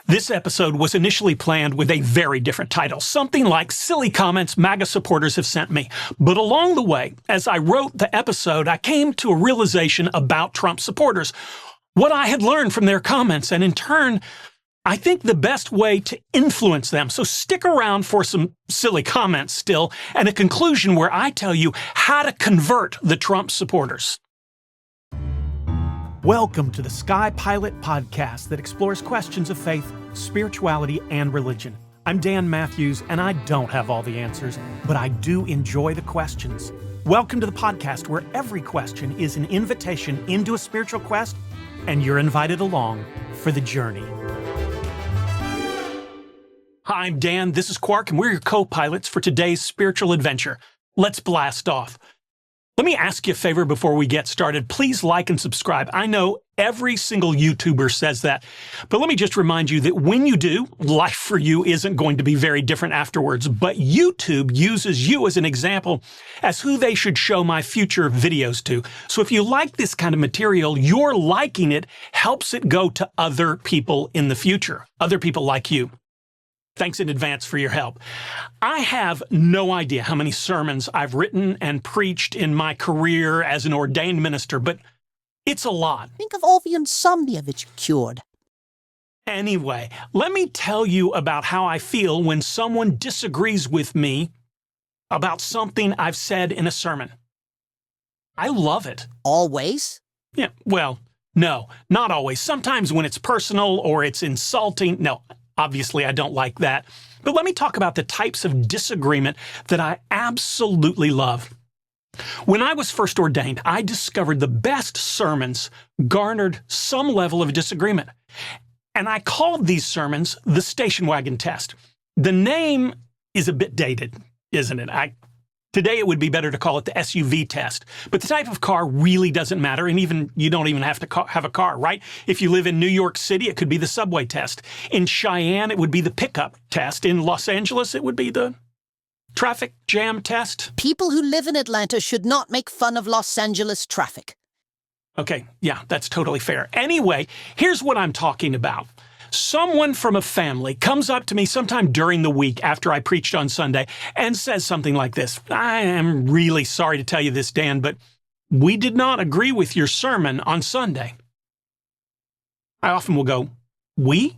This episode was initially planned with a very different title, something like Silly Comments MAGA Supporters Have Sent Me. But along the way, as I wrote the episode, I came to a realization about Trump supporters, what I had learned from their comments, and in turn, I think the best way to influence them. So stick around for some silly comments still, and a conclusion where I tell you how to convert the Trump supporters. Welcome to the Sky Pilot podcast that explores questions of faith, spirituality, and religion. I'm Dan Matthews, and I don't have all the answers, but I do enjoy the questions. Welcome to the podcast where every question is an invitation into a spiritual quest, and you're invited along for the journey. Hi, I'm Dan, this is Quark, and we're your co-pilots for today's spiritual adventure. Let's blast off. Let me ask you a favor before we get started. Please like and subscribe. I know every single YouTuber says that, but let me just remind you that when you do, life for you isn't going to be very different afterwards, but YouTube uses you as an example as who they should show my future videos to. So if you like this kind of material, your liking it helps it go to other people in the future, other people like you. Thanks in advance for your help. I have no idea how many sermons I've written and preached in my career as an ordained minister, but it's a lot. Think of all the insomnia that you cured. Anyway, let me tell you about how I feel when someone disagrees with me about something I've said in a sermon. I love it. Always? Yeah, well, no, not always. Sometimes when it's personal or it's insulting, no. Obviously, I don't like that. But let me talk about the types of disagreement that I absolutely love. When I was first ordained, I discovered the best sermons garnered some level of disagreement. And I called these sermons the station wagon test. The name is a bit dated, isn't it? Today, it would be better to call it the SUV test. But the type of car really doesn't matter, and you don't even have to have a car, right? If you live in New York City, it could be the subway test. In Cheyenne, it would be the pickup test. In Los Angeles, it would be the traffic jam test. People who live in Atlanta should not make fun of Los Angeles traffic. Okay, yeah, that's totally fair. Anyway, here's what I'm talking about. Someone from a family comes up to me sometime during the week after I preached on Sunday and says something like this. I am really sorry to tell you this, Dan, but we did not agree with your sermon on Sunday. I often will go, we?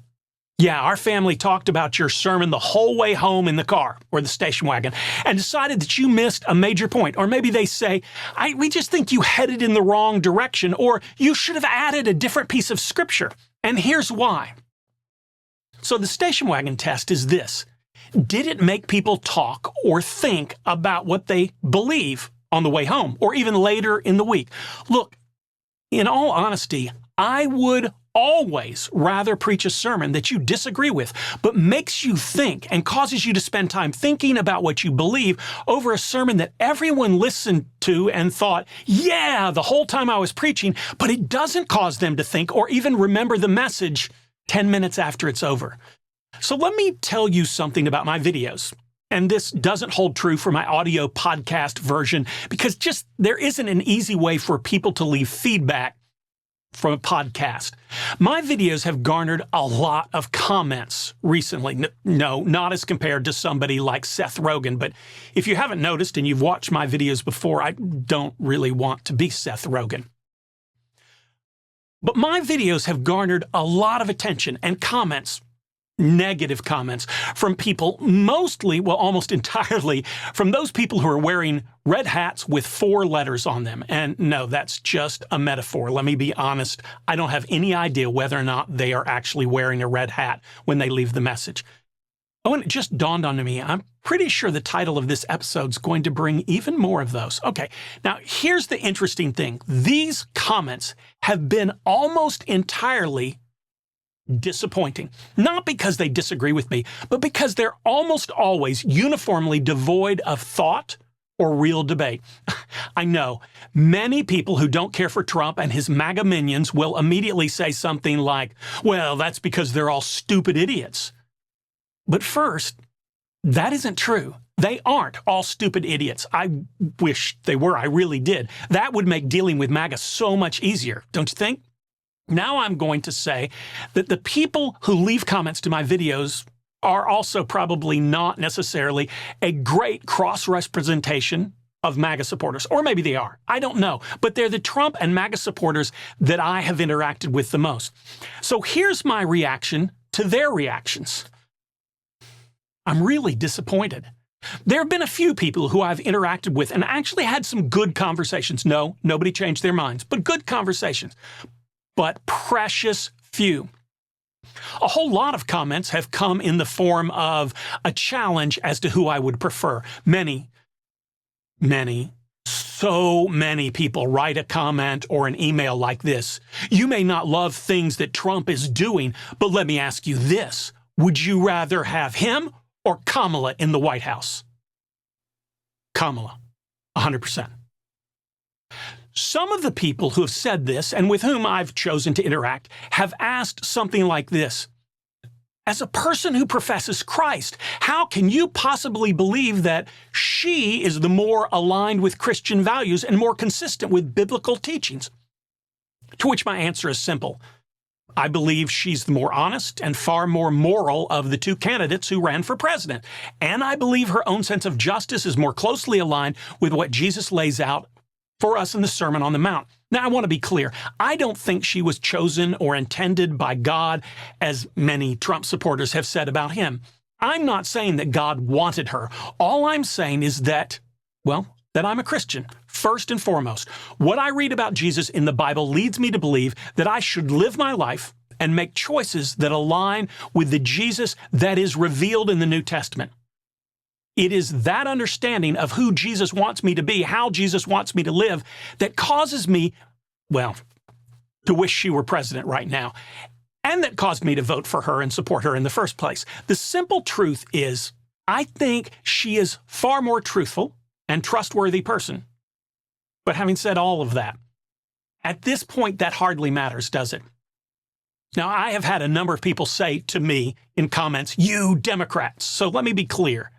Yeah, our family talked about your sermon the whole way home in the car or the station wagon and decided that you missed a major point. Or maybe they say, we just think you headed in the wrong direction, or you should have added a different piece of scripture. And here's why. So the station wagon test is this. Did it make people talk or think about what they believe on the way home or even later in the week? Look, in all honesty, I would always rather preach a sermon that you disagree with, but makes you think and causes you to spend time thinking about what you believe over a sermon that everyone listened to and thought, yeah, the whole time I was preaching, but it doesn't cause them to think or even remember the message 10 minutes after it's over. So let me tell you something about my videos. And this doesn't hold true for my audio podcast version because there isn't an easy way for people to leave feedback from a podcast. My videos have garnered a lot of comments recently. No, not as compared to somebody like Seth Rogen, but if you haven't noticed and you've watched my videos before, I don't really want to be Seth Rogen. But my videos have garnered a lot of attention and comments, negative comments, from people mostly, well, almost entirely, from those people who are wearing red hats with 4 letters on them. And no, that's just a metaphor. Let me be honest. I don't have any idea whether or not they are actually wearing a red hat when they leave the message. Oh, and it just dawned on me. I'm pretty sure the title of this episode is going to bring even more of those. Okay, now here's the interesting thing. These comments have been almost entirely disappointing. Not because they disagree with me, but because they're almost always uniformly devoid of thought or real debate. I know many people who don't care for Trump and his MAGA minions will immediately say something like, well, that's because they're all stupid idiots. But first, that isn't true. They aren't all stupid idiots. I wish they were. I really did. That would make dealing with MAGA so much easier, don't you think? Now I'm going to say that the people who leave comments to my videos are also probably not necessarily a great cross-representation of MAGA supporters. Or maybe they are. I don't know. But they're the Trump and MAGA supporters that I have interacted with the most. So here's my reaction to their reactions. I'm really disappointed. There have been a few people who I've interacted with and actually had some good conversations. No, nobody changed their minds, but good conversations. But precious few. A whole lot of comments have come in the form of a challenge as to who I would prefer. So many people write a comment or an email like this. You may not love things that Trump is doing, but let me ask you this. Would you rather have him or Kamala in the White House? Kamala, 100%. Some of the people who have said this and with whom I've chosen to interact have asked something like this. As a person who professes Christ, how can you possibly believe that she is the more aligned with Christian values and more consistent with biblical teachings? To which my answer is simple. I believe she's the more honest and far more moral of the two candidates who ran for president. And I believe her own sense of justice is more closely aligned with what Jesus lays out for us in the Sermon on the Mount. Now, I want to be clear. I don't think she was chosen or intended by God, as many Trump supporters have said about him. I'm not saying that God wanted her. All I'm saying is that, that I'm a Christian, first and foremost. What I read about Jesus in the Bible leads me to believe that I should live my life and make choices that align with the Jesus that is revealed in the New Testament. It is that understanding of who Jesus wants me to be, how Jesus wants me to live, that causes me, to wish she were president right now, and that caused me to vote for her and support her in the first place. The simple truth is, I think she is far more truthful and trustworthy person. But having said all of that, at this point, that hardly matters, does it? Now, I have had a number of people say to me in comments, "You Democrats." So let me be clear.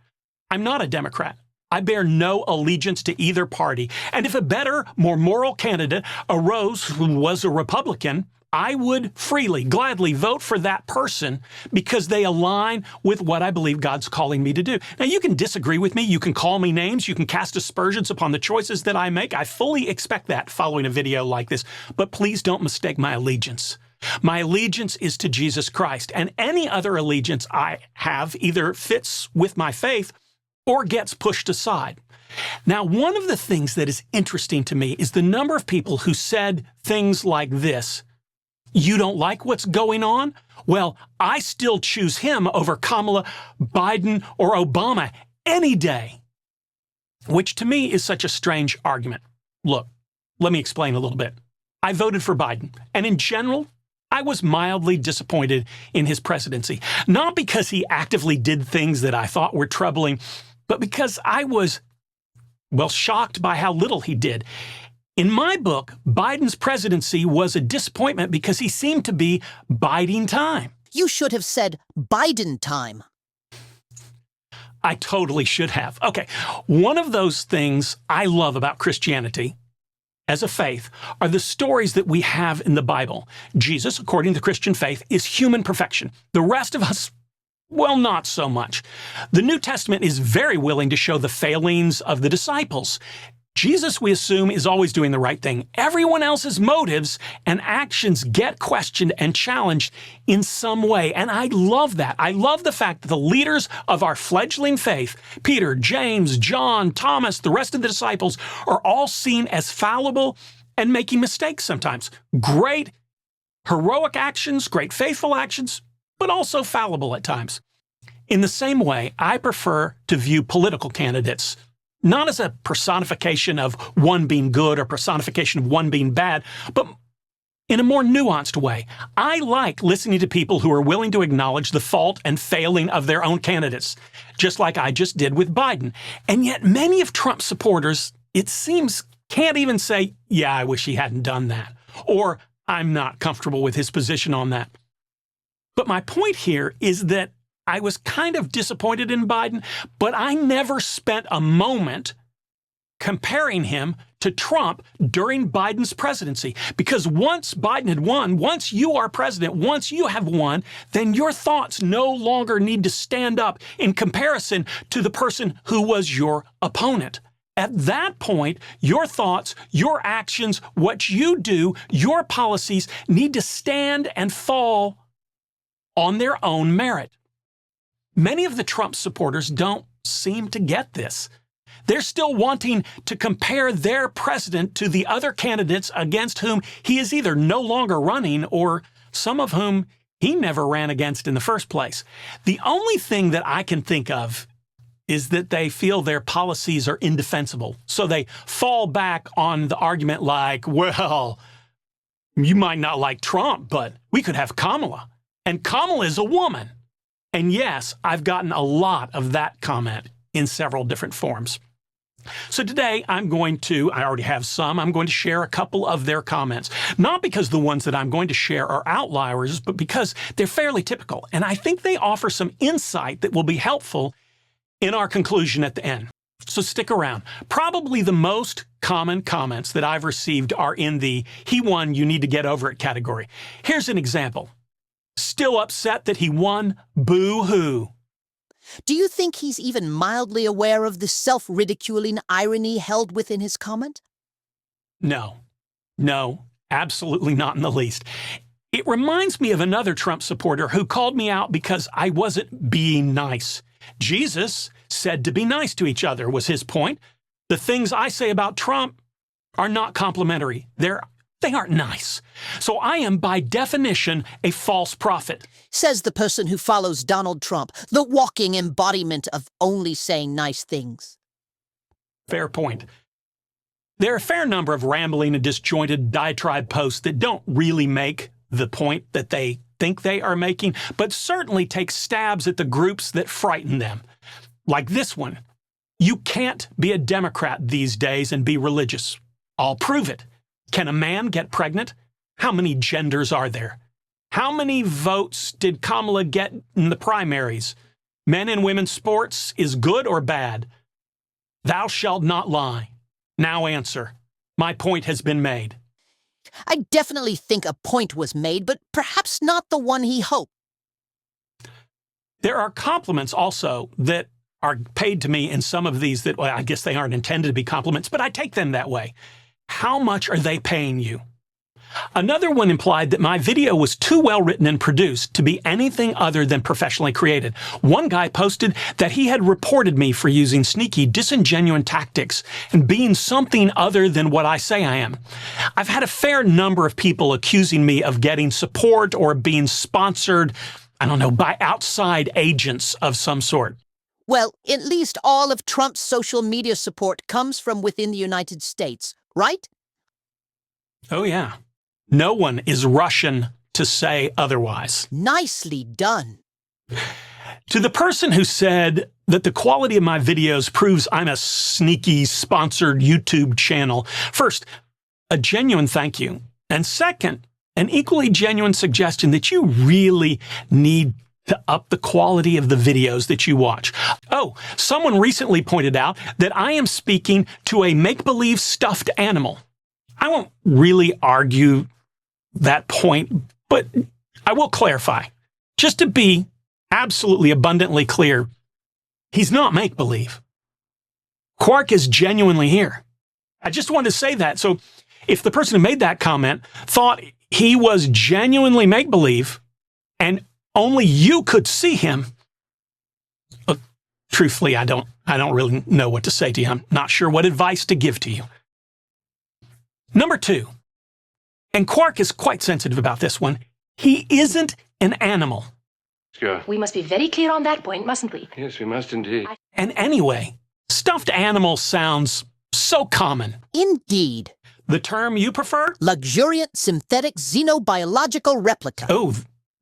I'm not a Democrat. I bear no allegiance to either party. And if a better, more moral candidate arose who was a Republican, I would freely, gladly vote for that person because they align with what I believe God's calling me to do. Now, you can disagree with me. You can call me names. You can cast aspersions upon the choices that I make. I fully expect that following a video like this. But please don't mistake my allegiance. My allegiance is to Jesus Christ, and any other allegiance I have either fits with my faith or gets pushed aside. Now, one of the things that is interesting to me is the number of people who said things like this. You don't like what's going on? Well, I still choose him over Kamala, Biden, or Obama any day. Which to me is such a strange argument. Look, let me explain a little bit. I voted for Biden, and in general, I was mildly disappointed in his presidency. Not because he actively did things that I thought were troubling, but because I was, shocked by how little he did. In my book, Biden's presidency was a disappointment because he seemed to be biding time. You should have said Biden time. I totally should have. Okay, one of those things I love about Christianity as a faith are the stories that we have in the Bible. Jesus, according to Christian faith, is human perfection. The rest of us, not so much. The New Testament is very willing to show the failings of the disciples. Jesus, we assume, is always doing the right thing. Everyone else's motives and actions get questioned and challenged in some way. And I love that. I love the fact that the leaders of our fledgling faith, Peter, James, John, Thomas, the rest of the disciples, are all seen as fallible and making mistakes sometimes. Great heroic actions, great faithful actions, but also fallible at times. In the same way, I prefer to view political candidates not as a personification of one being good or personification of one being bad, but in a more nuanced way. I like listening to people who are willing to acknowledge the fault and failing of their own candidates, just like I just did with Biden. And yet many of Trump's supporters, it seems, can't even say, yeah, I wish he hadn't done that, or I'm not comfortable with his position on that. But my point here is that I was kind of disappointed in Biden, but I never spent a moment comparing him to Trump during Biden's presidency. Because once Biden had won, once you are president, once you have won, then your thoughts no longer need to stand up in comparison to the person who was your opponent. At that point, your thoughts, your actions, what you do, your policies need to stand and fall on their own merit. Many of the Trump supporters don't seem to get this. They're still wanting to compare their president to the other candidates against whom he is either no longer running or some of whom he never ran against in the first place. The only thing that I can think of is that they feel their policies are indefensible. So they fall back on the argument like, well, you might not like Trump, but we could have Kamala. And Kamala is a woman. And yes, I've gotten a lot of that comment in several different forms. So today I already have some, I'm going to share a couple of their comments. Not because the ones that I'm going to share are outliers, but because they're fairly typical. And I think they offer some insight that will be helpful in our conclusion at the end. So stick around. Probably the most common comments that I've received are in the "he won, you need to get over it" category. Here's an example. Still upset that he won? Boo-hoo. Do you think he's even mildly aware of the self-ridiculing irony held within his comment? No, absolutely not in the least. It reminds me of another Trump supporter who called me out because I wasn't being nice. Jesus said to be nice to each other was his point. The things I say about Trump are not complimentary. They aren't nice. So I am, by definition, a false prophet. Says the person who follows Donald Trump, the walking embodiment of only saying nice things. Fair point. There are a fair number of rambling and disjointed diatribe posts that don't really make the point that they think they are making, but certainly take stabs at the groups that frighten them. Like this one. You can't be a Democrat these days and be religious. I'll prove it. Can a man get pregnant? How many genders are there? How many votes did Kamala get in the primaries? Men and women's sports is good or bad? Thou shalt not lie. Now answer. My point has been made. I definitely think a point was made, but perhaps not the one he hoped. There are compliments also that are paid to me in some of these that, well, I guess they aren't intended to be compliments, but I take them that way. How much are they paying you? Another one implied that my video was too well written and produced to be anything other than professionally created. One guy posted that he had reported me for using sneaky, disingenuous tactics and being something other than what I say I am. I've had a fair number of people accusing me of getting support or being sponsored, by outside agents of some sort. Well, at least all of Trump's social media support comes from within the United States, right? Oh, yeah. No one is Russian to say otherwise. Nicely done. To the person who said that the quality of my videos proves I'm a sneaky, sponsored YouTube channel, first, a genuine thank you. And second, an equally genuine suggestion that you really need to up the quality of the videos that you watch. Oh, someone recently pointed out that I am speaking to a make-believe stuffed animal. I won't really argue that point, but I will clarify. Just to be absolutely abundantly clear, he's not make-believe. Quark is genuinely here. I just wanted to say that. So if the person who made that comment thought he was genuinely make-believe and only you could see him, truthfully, I don't really know what to say to you. I'm not sure what advice to give to you. Number 2, and Quark is quite sensitive about this one, he isn't an animal. Sure. We must be very clear on that point, mustn't we? Yes, we must indeed. And anyway, stuffed animal sounds so common. Indeed. The term you prefer? Luxuriant synthetic xenobiological replica. Oh,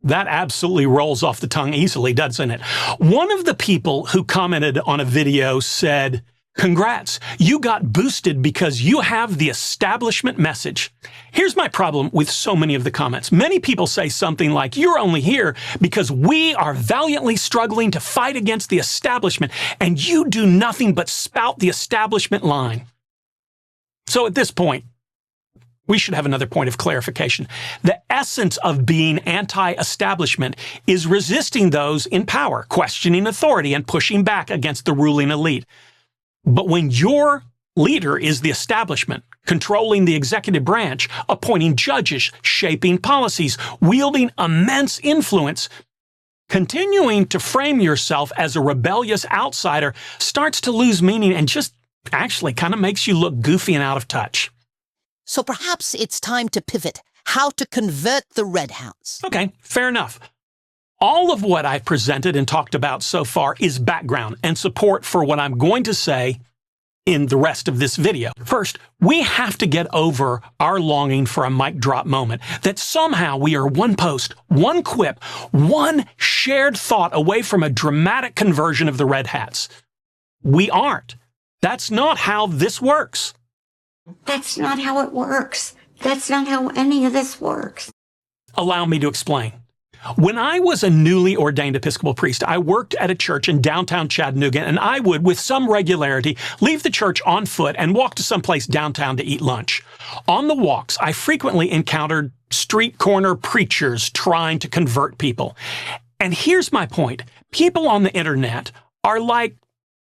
that absolutely rolls off the tongue easily, doesn't it? One of the people who commented on a video said, "Congrats, you got boosted because you have the establishment message." Here's my problem with so many of the comments. Many people say something like, "You're only here because we are valiantly struggling to fight against the establishment, and you do nothing but spout the establishment line." So at this point, we should have another point of clarification. The essence of being anti-establishment is resisting those in power, questioning authority, and pushing back against the ruling elite. But when your leader is the establishment, controlling the executive branch, appointing judges, shaping policies, wielding immense influence, continuing to frame yourself as a rebellious outsider starts to lose meaning and just actually kind of makes you look goofy and out of touch. So perhaps it's time to pivot. How to convert the Red Hounds. Okay, fair enough. All of what I've presented and talked about so far is background and support for what I'm going to say in the rest of this video. First, we have to get over our longing for a mic drop moment, that somehow we are one post, one quip, one shared thought away from a dramatic conversion of the Red Hats. We aren't. That's not how this works. That's not how it works. That's not how any of this works. Allow me to explain. When I was a newly ordained Episcopal priest, I worked at a church in downtown Chattanooga, and I would, with some regularity, leave the church on foot and walk to someplace downtown to eat lunch. On the walks, I frequently encountered street corner preachers trying to convert people. And here's my point. People on the internet are like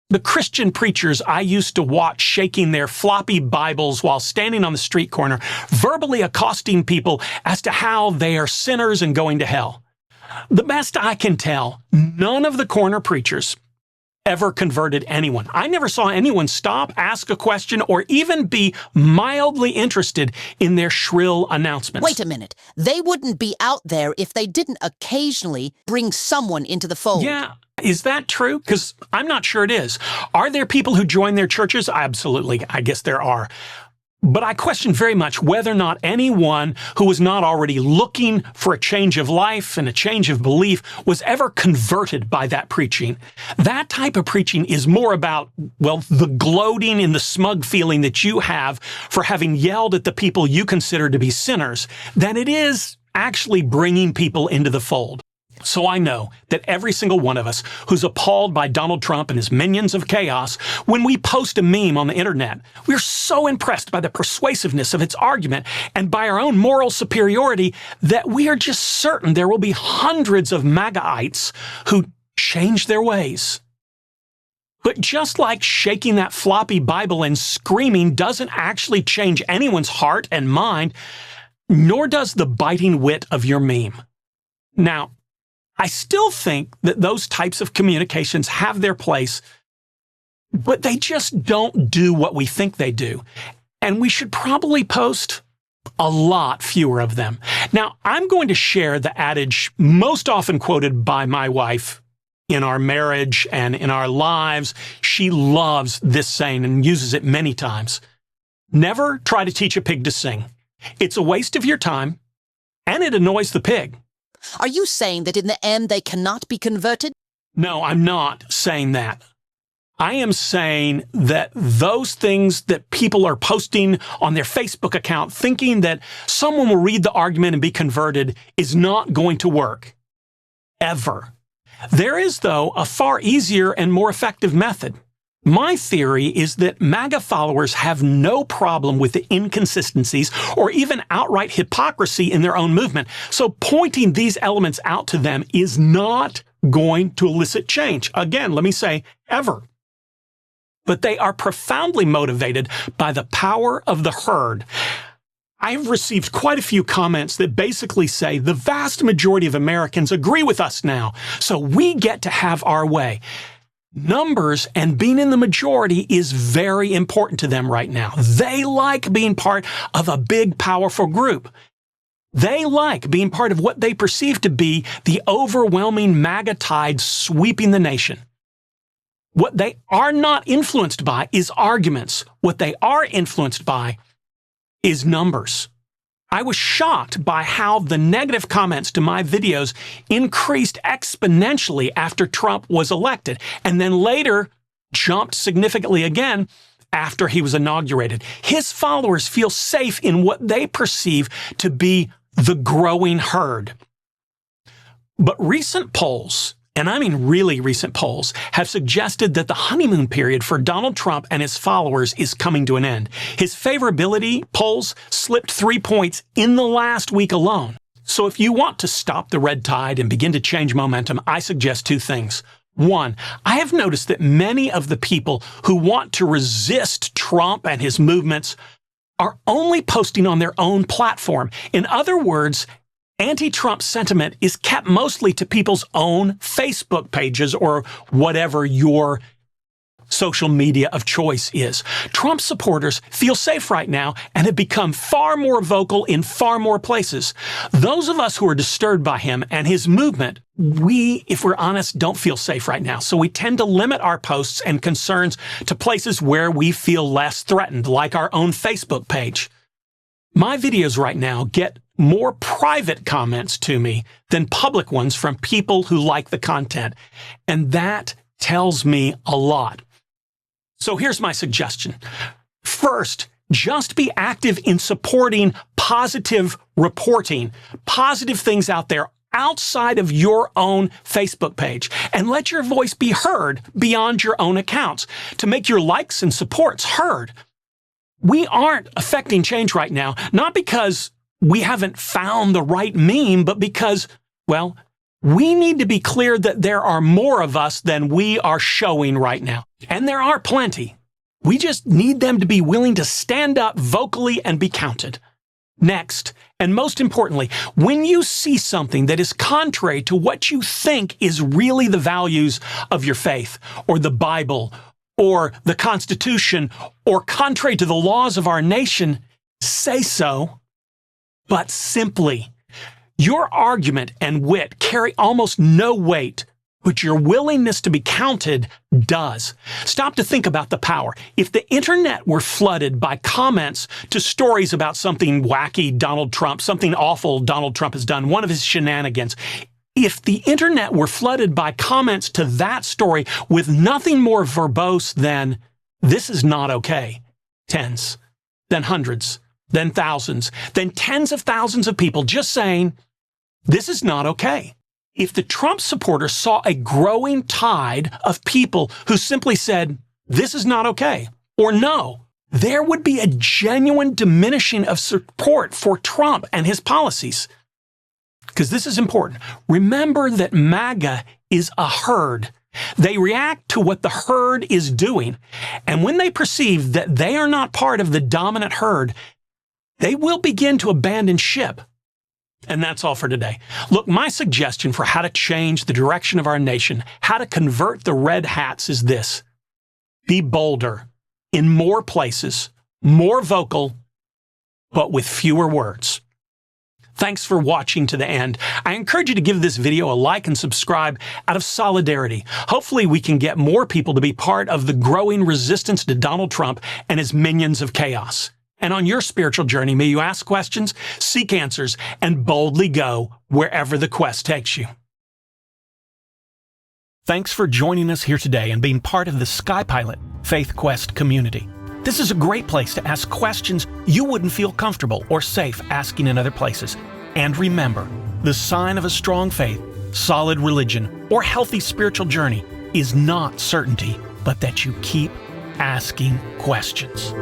the Christian preachers I used to watch shaking their floppy Bibles while standing on the street corner, verbally accosting people as to how they are sinners and going to hell. The best I can tell, none of the corner preachers ever converted anyone. I never saw anyone stop, ask a question, or even be mildly interested in their shrill announcements. Wait a minute. They wouldn't be out there if they didn't occasionally bring someone into the fold. Yeah. Is that true? Because I'm not sure it is. Are there people who join their churches? Absolutely. I guess there are. But I question very much whether or not anyone who was not already looking for a change of life and a change of belief was ever converted by that preaching. That type of preaching is more about, well, the gloating and the smug feeling that you have for having yelled at the people you consider to be sinners than it is actually bringing people into the fold. So I know that every single one of us who's appalled by Donald Trump and his minions of chaos, when we post a meme on the internet, we're so impressed by the persuasiveness of its argument and by our own moral superiority that we are just certain there will be hundreds of MAGAites who change their ways. But just like shaking that floppy Bible and screaming doesn't actually change anyone's heart and mind, nor does the biting wit of your meme. Now, I still think that those types of communications have their place, but they just don't do what we think they do. And we should probably post a lot fewer of them. Now, I'm going to share the adage most often quoted by my wife in our marriage and in our lives. She loves this saying and uses it many times. Never try to teach a pig to sing. It's a waste of your time, and it annoys the pig. Are you saying that in the end they cannot be converted? No, I'm not saying that. I am saying that those things that people are posting on their Facebook account thinking that someone will read the argument and be converted is not going to work. Ever. There is, though, a far easier and more effective method. My theory is that MAGA followers have no problem with the inconsistencies or even outright hypocrisy in their own movement, so pointing these elements out to them is not going to elicit change. Again, let me say, ever. But they are profoundly motivated by the power of the herd. I've received quite a few comments that basically say the vast majority of Americans agree with us now, so we get to have our way. Numbers and being in the majority is very important to them right now. They like being part of a big, powerful group. They like being part of what they perceive to be the overwhelming MAGA tide sweeping the nation. What they are not influenced by is arguments. What they are influenced by is numbers. I was shocked by how the negative comments to my videos increased exponentially after Trump was elected, and then later jumped significantly again after he was inaugurated. His followers feel safe in what they perceive to be the growing herd. But recent polls and I mean really recent polls, have suggested that the honeymoon period for Donald Trump and his followers is coming to an end. His favorability polls slipped 3 points in the last week alone. So if you want to stop the red tide and begin to change momentum, I suggest two things. One, I have noticed that many of the people who want to resist Trump and his movements are only posting on their own platform. In other words, anti-Trump sentiment is kept mostly to people's own Facebook pages or whatever your social media of choice is. Trump supporters feel safe right now and have become far more vocal in far more places. Those of us who are disturbed by him and his movement, we, if we're honest, don't feel safe right now. So we tend to limit our posts and concerns to places where we feel less threatened, like our own Facebook page. My videos right now get more private comments to me than public ones from people who like the content. And that tells me a lot. So here's my suggestion. First, just be active in supporting positive reporting, positive things out there outside of your own Facebook page, and let your voice be heard beyond your own accounts to make your likes and supports heard. We aren't affecting change right now, not because we haven't found the right meme, but because, well, we need to be clear that there are more of us than we are showing right now. And there are plenty. We just need them to be willing to stand up vocally and be counted. Next, and most importantly, when you see something that is contrary to what you think is really the values of your faith, or the Bible, or the Constitution, or contrary to the laws of our nation, say so, but simply. Your argument and wit carry almost no weight, but your willingness to be counted does. Stop to think about the power. If the internet were flooded by comments to stories about something wacky Donald Trump, something awful Donald Trump has done, one of his shenanigans, if the internet were flooded by comments to that story with nothing more verbose than, "This is not okay," tens, then hundreds, then thousands, then tens of thousands of people just saying, "This is not okay." If the Trump supporters saw a growing tide of people who simply said, "This is not okay," or "No," there would be a genuine diminishing of support for Trump and his policies. Because this is important. Remember that MAGA is a herd. They react to what the herd is doing. And when they perceive that they are not part of the dominant herd, they will begin to abandon ship. And that's all for today. Look, my suggestion for how to change the direction of our nation, how to convert the red hats is this. Be bolder, in more places, more vocal, but with fewer words. Thanks for watching to the end. I encourage you to give this video a like and subscribe out of solidarity. Hopefully we can get more people to be part of the growing resistance to Donald Trump and his minions of chaos. And on your spiritual journey, may you ask questions, seek answers, and boldly go wherever the quest takes you. Thanks for joining us here today and being part of the SkyPilot Faith Quest community. This is a great place to ask questions you wouldn't feel comfortable or safe asking in other places. And remember, the sign of a strong faith, solid religion, or healthy spiritual journey is not certainty, but that you keep asking questions.